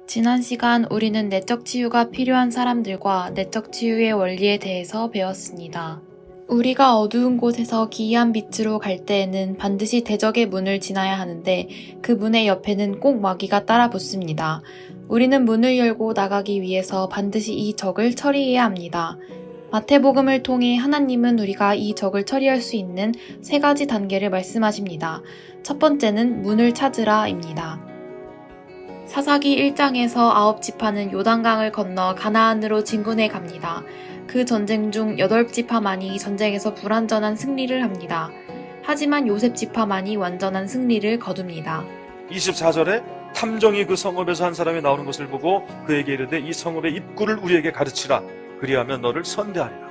지난 시간 우리는 내적 치유가 필요한 사람들과 내적 치유의 원리에 대해서 배웠습니다. 우리가 어두운 곳에서 기이한 빛으로 갈 때에는 반드시 대적의 문을 지나야 하는데 그 문의 옆에는 꼭 마귀가 따라 붙습니다. 우리는 문을 열고 나가기 위해서 반드시 이 적을 처리해야 합니다. 마태복음을 통해 하나님은 우리가 이 적을 처리할 수 있는 3가지 단계를 말씀하십니다. 첫 번째는 문을 찾으라입니다. 사사기 1장에서 9지파는 요단강을 건너 가나안으로 진군해 갑니다. 그 전쟁 중 8지파만이 전쟁에서 불완전한 승리를 합니다. 하지만 요셉 지파만이 완전한 승리를 거둡니다. 24절에 탐정이 그 성읍에서 한 사람이 나오는 것을 보고 그에게 이르되 이 성읍의 입구를 우리에게 가르치라. 그리하면 너를 선대하리라.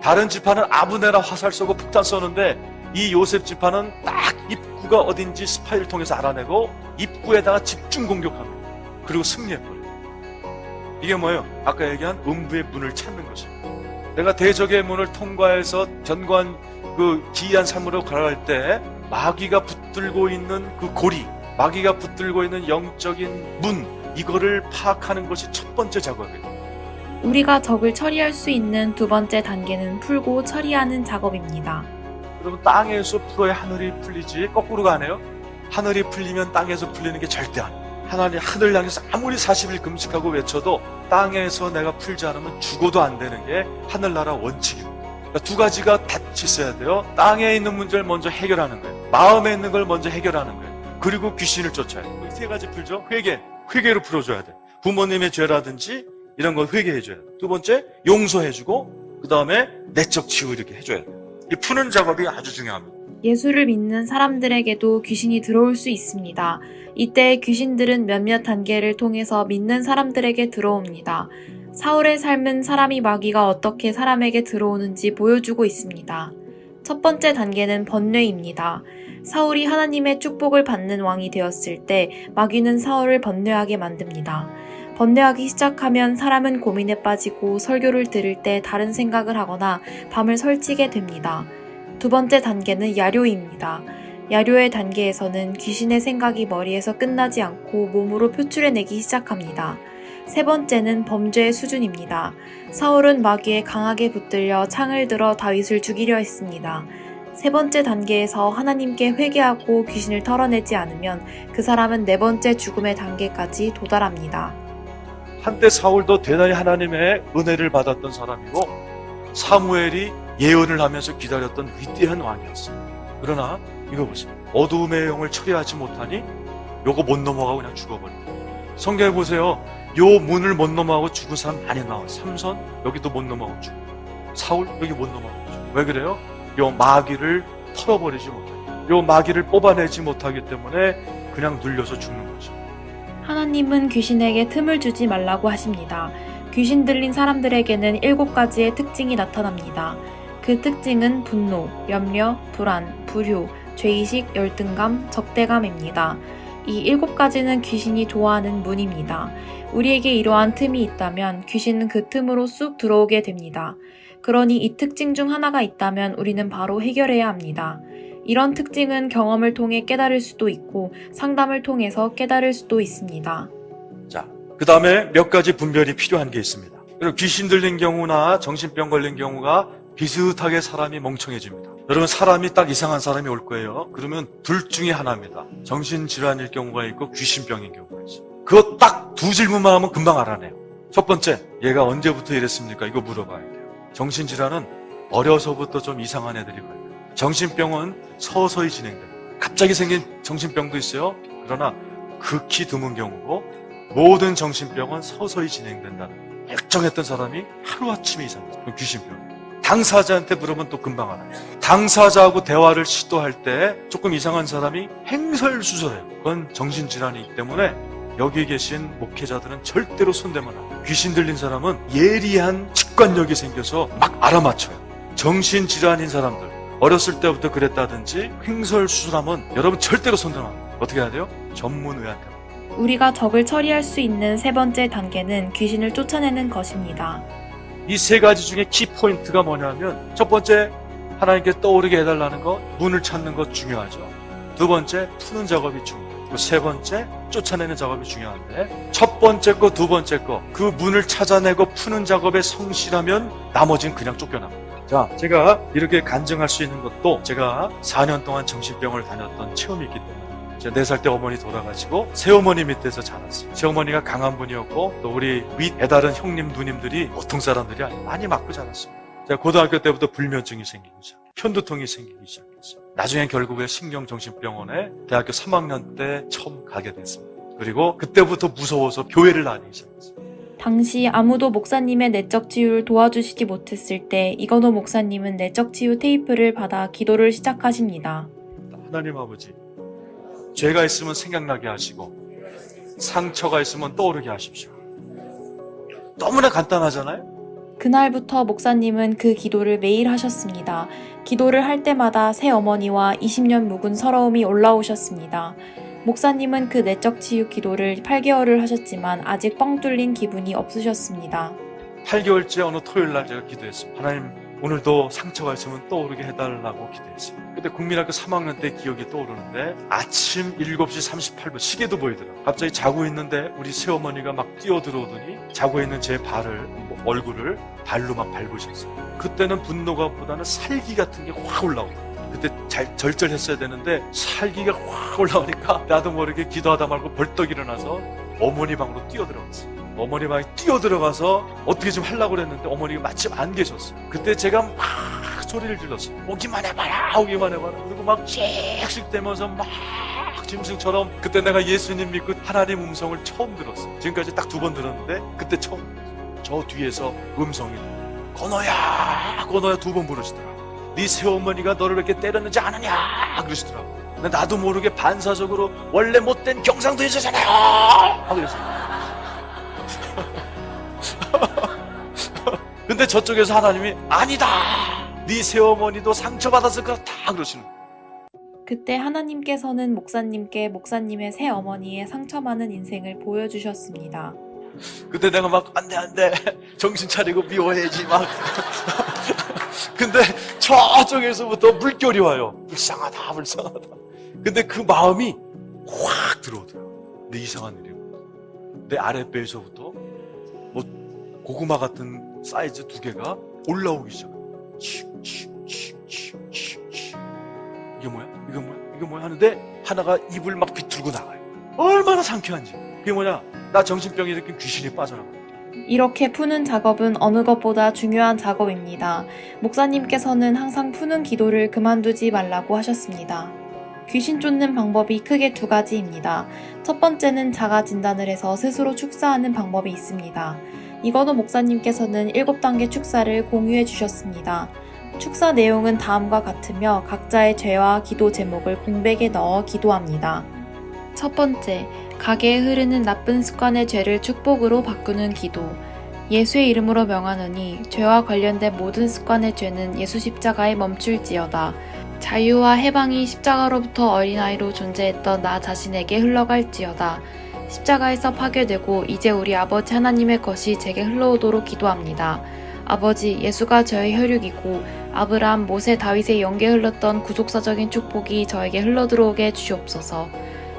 다른 지파는 아브네라 화살 쏘고 폭탄 쏘는데 이 요셉 지파는 딱 입구가 어딘지 스파이를 통해서 알아내고 입구에다가 집중 공격합니다. 그리고 승리해버려요. 이게 뭐예요? 아까 얘기한 음부의 문을 찾는 것입니다. 내가 대적의 문을 통과해서 견고한 그 기이한 삶으로 걸어갈 때 마귀가 붙들고 있는 그 고리, 마귀가 붙들고 있는 영적인 문, 이거를 파악하는 것이 첫 번째 작업이에요. 우리가 적을 처리할 수 있는 두 번째 단계는 풀고 처리하는 작업입니다. 여러분, 땅에서 풀어야 하늘이 풀리지 거꾸로 가네요. 하늘이 풀리면 땅에서 풀리는 게 절대 아니에요. 하늘 향해서 아무리 40일 금식하고 외쳐도 땅에서 내가 풀지 않으면 죽어도 안 되는 게 하늘나라 원칙입니다. 그러니까 2가지가 같이 있어야 돼요. 땅에 있는 문제를 먼저 해결하는 거예요. 마음에 있는 걸 먼저 해결하는 거예요. 그리고 귀신을 쫓아야 돼요. 3가지 풀죠. 회개로 풀어줘야 돼요. 부모님의 죄라든지 이런 걸 회개해줘야 돼요. 2번째, 용서해주고 그 다음에 내적 치유 이렇게 해줘야 돼요. 이 푸는 작업이 아주 중요합니다. 예수를 믿는 사람들에게도 귀신이 들어올 수 있습니다. 이때 귀신들은 몇몇 단계를 통해서 믿는 사람들에게 들어옵니다. 사울의 삶은 사람이 마귀가 어떻게 사람에게 들어오는지 보여주고 있습니다. 첫 번째 단계는 번뇌입니다. 사울이 하나님의 축복을 받는 왕이 되었을 때 마귀는 사울을 번뇌하게 만듭니다. 번뇌하기 시작하면 사람은 고민에 빠지고 설교를 들을 때 다른 생각을 하거나 밤을 설치게 됩니다. 2번째 단계는 야료입니다. 야료의 단계에서는 귀신의 생각이 머리에서 끝나지 않고 몸으로 표출해내기 시작합니다. 3번째는 범죄의 수준입니다. 사울은 마귀에 강하게 붙들려 창을 들어 다윗을 죽이려 했습니다. 3번째 단계에서 하나님께 회개하고 귀신을 털어내지 않으면 그 사람은 4번째 죽음의 단계까지 도달합니다. 한때 사울도 대단히 하나님의 은혜를 받았던 사람이고 사무엘이 예언을 하면서 기다렸던 위대한 왕이었어요. 그러나 이거 보세요. 어두움의 영을 처리하지 못하니 요거 못 넘어가고 그냥 죽어버려요. 성경에 보세요. 요 문을 못 넘어가고 죽은 사람 많이 나와요. 삼손 여기도 못 넘어가고 죽고 사울 여기 못 넘어가고 죽고. 왜 그래요? 요 마귀를 털어버리지 못해요. 요 마귀를 뽑아내지 못하기 때문에 그냥 눌려서 죽는 거죠. 하나님은 귀신에게 틈을 주지 말라고 하십니다. 귀신 들린 사람들에게는 7가지의 특징이 나타납니다. 그 특징은 분노, 염려, 불안, 불효, 죄의식, 열등감, 적대감입니다. 이 7가지는 귀신이 좋아하는 문입니다. 우리에게 이러한 틈이 있다면 귀신은 그 틈으로 쑥 들어오게 됩니다. 그러니 이 특징 중 하나가 있다면 우리는 바로 해결해야 합니다. 이런 특징은 경험을 통해 깨달을 수도 있고 상담을 통해서 깨달을 수도 있습니다. 자, 그 다음에 몇 가지 분별이 필요한 게 있습니다. 그리고 귀신 들린 경우나 정신병 걸린 경우가 비슷하게 사람이 멍청해집니다. 여러분, 사람이 딱 이상한 사람이 올 거예요. 그러면 둘 중에 하나입니다. 정신질환일 경우가 있고 귀신병인 경우가 있어요. 그거 딱 2질문만 하면 금방 알아내요. 첫 번째, 얘가 언제부터 이랬습니까? 이거 물어봐야 돼요. 정신질환은 어려서부터 좀 이상한 애들이 걸려요. 정신병은 서서히 진행돼요. 갑자기 생긴 정신병도 있어요. 그러나 극히 드문 경우고 모든 정신병은 서서히 진행된다는 거예요. 멀쩡했던 사람이 하루아침에 이상해요. 그럼 귀신병. 당사자한테 물으면 또 금방 알아요. 당사자하고 대화를 시도할 때 조금 이상한 사람이 행설수설해요. 그건 정신질환이기 때문에 여기 계신 목회자들은 절대로 손대면 안 돼요. 귀신 들린 사람은 예리한 직관력이 생겨서 막 알아맞혀요. 정신질환인 사람들, 어렸을 때부터 그랬다든지 횡설수설하면 여러분 절대로 손대면 안 돼요. 어떻게 해야 돼요? 전문의한테. 우리가 적을 처리할 수 있는 3번째 단계는 귀신을 쫓아내는 것입니다. 이 3가지 중에 키포인트가 뭐냐면, 첫 번째, 하나님께 떠오르게 해달라는 것, 문을 찾는 것 중요하죠. 2번째, 푸는 작업이 중요해요. 그 세 번째, 쫓아내는 작업이 중요한데 첫 번째 거, 두 번째 거 그 문을 찾아내고 푸는 작업에 성실하면 나머지는 그냥 쫓겨납니다. 자, 제가 이렇게 간증할 수 있는 것도 제가 4년 동안 정신병을 다녔던 체험이 있기 때문에 제가 4살 때 어머니 돌아가시고 새어머니 밑에서 자랐어요. 새어머니가 강한 분이었고 또 우리 윗 배다른 형님, 누님들이 보통 사람들이 아니에요. 많이 맞고 자랐어요. 제가 고등학교 때부터 불면증이 생기기 시작했어요. 편두통이 생기기 시작했어요. 나중에 결국에 신경정신병원에 대학교 3학년 때 처음 가게 됐습니다. 그리고 그때부터 무서워서 교회를 다니기 시작했어요. 당시 아무도 목사님의 내적 치유를 도와주시지 못했을 때 이건호 목사님은 내적 치유 테이프를 받아 기도를 시작하십니다. 하나님 아버지, 죄가 있으면 생각나게 하시고 상처가 있으면 떠오르게 하십시오. 너무나 간단하잖아요? 그날부터 목사님은 그 기도를 매일 하셨습니다. 기도를 할 때마다 새 어머니와 20년 묵은 서러움이 올라오셨습니다. 목사님은 그 내적 치유 기도를 8개월을 하셨지만 아직 뻥 뚫린 기분이 없으셨습니다. 8개월째 어느 토요일 날 제가 기도했습니다. 하나님, 오늘도 상처가 있으면 떠오르게 해달라고 기도했습니다. 그때 국민학교 3학년 때 기억이 떠오르는데 아침 7시 38분 시계도 보이더라고요. 갑자기 자고 있는데 우리 새어머니가 막 뛰어들어오더니 자고 있는 제 얼굴을 발로 막 밟으셨어요. 그때는 분노가 보다는 살기 같은 게 확 올라오더라고요. 그때 잘 절절했어야 되는데 살기가 확 올라오니까 나도 모르게 기도하다 말고 벌떡 일어나서 어머니 방으로 뛰어들어갔어요. 어머니 방에 뛰어들어가서 어떻게 좀 하려고 그랬는데 어머니가 마침 안 계셨어요. 그때 제가 막 소리를 질렀어요. 오기만 해봐라, 오기만 해봐라. 그리고 막 씩씩대면서 막 짐승처럼 그때 내가 예수님 믿고 하나님 음성을 처음 들었어요. 지금까지 딱 2번 들었는데 그때 처음 들었어요. 저 뒤에서 음성이 건호야, 건호야 2번 부르시더라고요. 네 새어머니가 너를 이렇게 때렸는지 아느냐 그러시더라고요. 근데 나도 모르게 반사적으로 원래 못된 경상도 여자잖아요 하고 그랬어요. 근데 저쪽에서 하나님이 아니다, 네 새어머니도 상처받아서 그렇다 그러시는 거예요. 그때 하나님께서는 목사님께 목사님의 새 어머니의 상처 많은 인생을 보여주셨습니다. 그때 내가 막 안돼 정신 차리고 미워해야지 막 근데 저쪽에서부터 물결이 와요. 불쌍하다 불쌍하다. 근데 그 마음이 확 들어오더라고요. 근데 이상한 일이에요. 내 아랫배에서부터 뭐 고구마 같은 사이즈 2개가 올라오기 시작해요. 이게 뭐야? 이게 뭐야? 이게 뭐야? 하는데 하나가 입을 막 비틀고 나가요. 얼마나 상쾌한지. 그게 뭐냐? 나 정신병이 일으킨 귀신이 빠져나가요. 이렇게 푸는 작업은 어느 것보다 중요한 작업입니다. 목사님께서는 항상 푸는 기도를 그만두지 말라고 하셨습니다. 귀신 쫓는 방법이 크게 2가지입니다. 첫 번째는 자가 진단을 해서 스스로 축사하는 방법이 있습니다. 이건호 목사님께서는 7단계 축사를 공유해 주셨습니다. 축사 내용은 다음과 같으며 각자의 죄와 기도 제목을 공백에 넣어 기도합니다. 첫 번째, 가게에 흐르는 나쁜 습관의 죄를 축복으로 바꾸는 기도. 예수의 이름으로 명하노니 죄와 관련된 모든 습관의 죄는 예수 십자가에 멈출지어다. 자유와 해방이 십자가로부터 어린아이로 존재했던 나 자신에게 흘러갈지어다. 십자가에서 파괴되고 이제 우리 아버지 하나님의 것이 제게 흘러오도록 기도합니다. 아버지, 예수가 저의 혈육이고 아브라함, 모세, 다윗의 영계 흘렀던 구속사적인 축복이 저에게 흘러들어오게 해주시옵소서.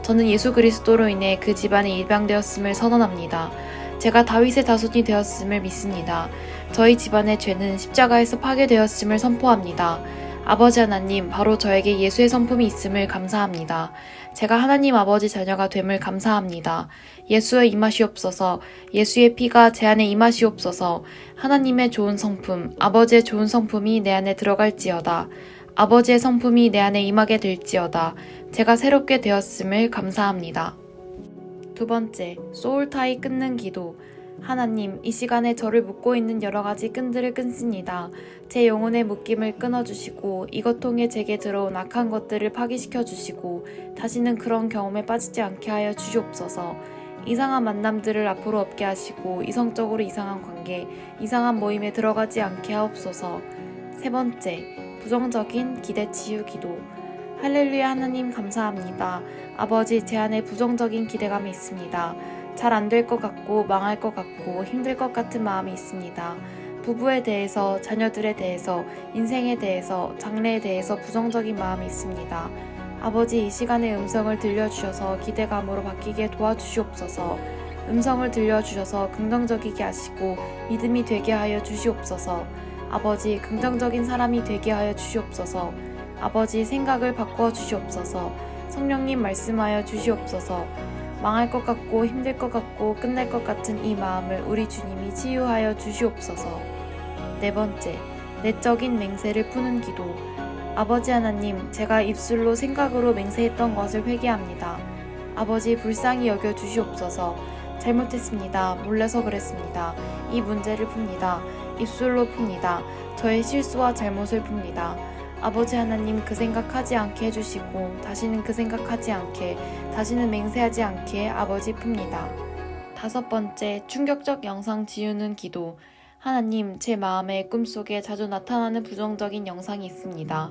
저는 예수 그리스도로 인해 그 집안이 입양되었음을 선언합니다. 제가 다윗의 자손이 되었음을 믿습니다. 저희 집안의 죄는 십자가에서 파괴되었음을 선포합니다. 아버지 하나님, 바로 저에게 예수의 성품이 있음을 감사합니다. 제가 하나님 아버지 자녀가 됨을 감사합니다. 예수의 임하시옵소서, 예수의 피가 제 안에 임하시옵소서, 하나님의 좋은 성품, 아버지의 좋은 성품이 내 안에 들어갈지어다. 아버지의 성품이 내 안에 임하게 될지어다. 제가 새롭게 되었음을 감사합니다. 2번째, 소울타이 끊는 기도. 하나님, 이 시간에 저를 묶고 있는 여러 가지 끈들을 끊습니다. 제 영혼의 묶임을 끊어주시고 이것 통해 제게 들어온 악한 것들을 파기시켜 주시고 다시는 그런 경험에 빠지지 않게 하여 주시옵소서. 이상한 만남들을 앞으로 없게 하시고 이성적으로 이상한 관계, 이상한 모임에 들어가지 않게 하옵소서. 3번째, 부정적인 기대 치유 기도. 할렐루야 하나님 감사합니다. 아버지, 제 안에 부정적인 기대감이 있습니다. 잘 안 될 것 같고 망할 것 같고 힘들 것 같은 마음이 있습니다. 부부에 대해서, 자녀들에 대해서, 인생에 대해서, 장래에 대해서 부정적인 마음이 있습니다. 아버지 이 시간에 음성을 들려주셔서 기대감으로 바뀌게 도와주시옵소서. 음성을 들려주셔서 긍정적이게 하시고 믿음이 되게 하여 주시옵소서. 아버지 긍정적인 사람이 되게 하여 주시옵소서. 아버지 생각을 바꿔 주시옵소서. 성령님 말씀하여 주시옵소서. 망할 것 같고 힘들 것 같고 끝날 것 같은 이 마음을 우리 주님이 치유하여 주시옵소서. 네 번째, 내적인 맹세를 푸는 기도. 아버지 하나님, 제가 입술로 생각으로 맹세했던 것을 회개합니다. 아버지 불쌍히 여겨 주시옵소서. 잘못했습니다. 몰라서 그랬습니다. 이 문제를 풉니다. 입술로 풉니다. 저의 실수와 잘못을 풉니다. 아버지 하나님 그 생각하지 않게 해주시고 다시는 그 생각하지 않게, 다시는 맹세하지 않게 아버지 풉니다. 다섯 번째, 충격적 영상 지우는 기도. 하나님, 제 마음의 꿈속에 자주 나타나는 부정적인 영상이 있습니다.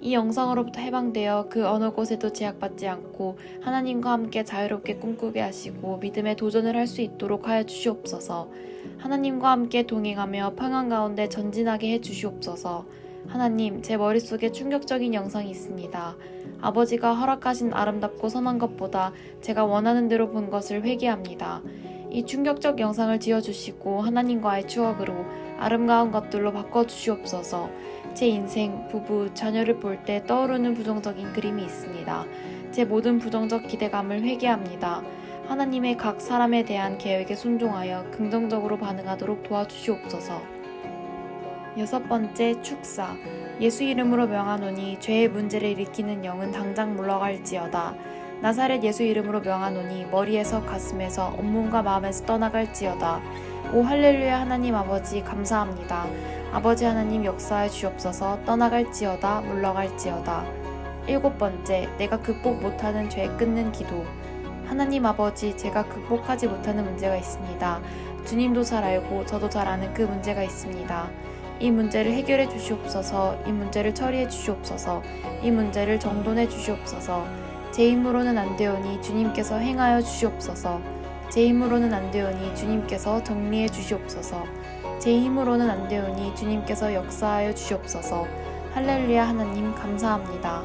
이 영상으로부터 해방되어 그 어느 곳에도 제약받지 않고 하나님과 함께 자유롭게 꿈꾸게 하시고 믿음에 도전을 할 수 있도록 하여 주시옵소서. 하나님과 함께 동행하며 평안 가운데 전진하게 해 주시옵소서. 하나님, 제 머릿속에 충격적인 영상이 있습니다. 아버지가 허락하신 아름답고 선한 것보다 제가 원하는 대로 본 것을 회개합니다. 이 충격적 영상을 지어주시고 하나님과의 추억으로 아름다운 것들로 바꿔주시옵소서. 제 인생, 부부, 자녀를 볼 때 떠오르는 부정적인 그림이 있습니다. 제 모든 부정적 기대감을 회개합니다. 하나님의 각 사람에 대한 계획에 순종하여 긍정적으로 반응하도록 도와주시옵소서. 여섯 번째, 축사. 예수 이름으로 명하노니 죄의 문제를 일으키는 영은 당장 물러갈지어다. 나사렛 예수 이름으로 명하노니 머리에서 가슴에서 온몸과 마음에서 떠나갈지어다. 오 할렐루야. 하나님 아버지 감사합니다. 아버지 하나님 역사해 주옵소서. 떠나갈지어다. 물러갈지어다. 일곱 번째, 내가 극복 못하는 죄 끊는 기도. 하나님 아버지, 제가 극복하지 못하는 문제가 있습니다. 주님도 잘 알고 저도 잘 아는 그 문제가 있습니다. 이 문제를 해결해 주시옵소서. 이 문제를 처리해 주시옵소서. 이 문제를 정돈해 주시옵소서. 제 힘으로는 안 되오니 주님께서 행하여 주시옵소서. 제 힘으로는 안 되오니 주님께서 정리해 주시옵소서. 제 힘으로는 안 되오니 주님께서 역사하여 주시옵소서. 할렐루야. 하나님 감사합니다.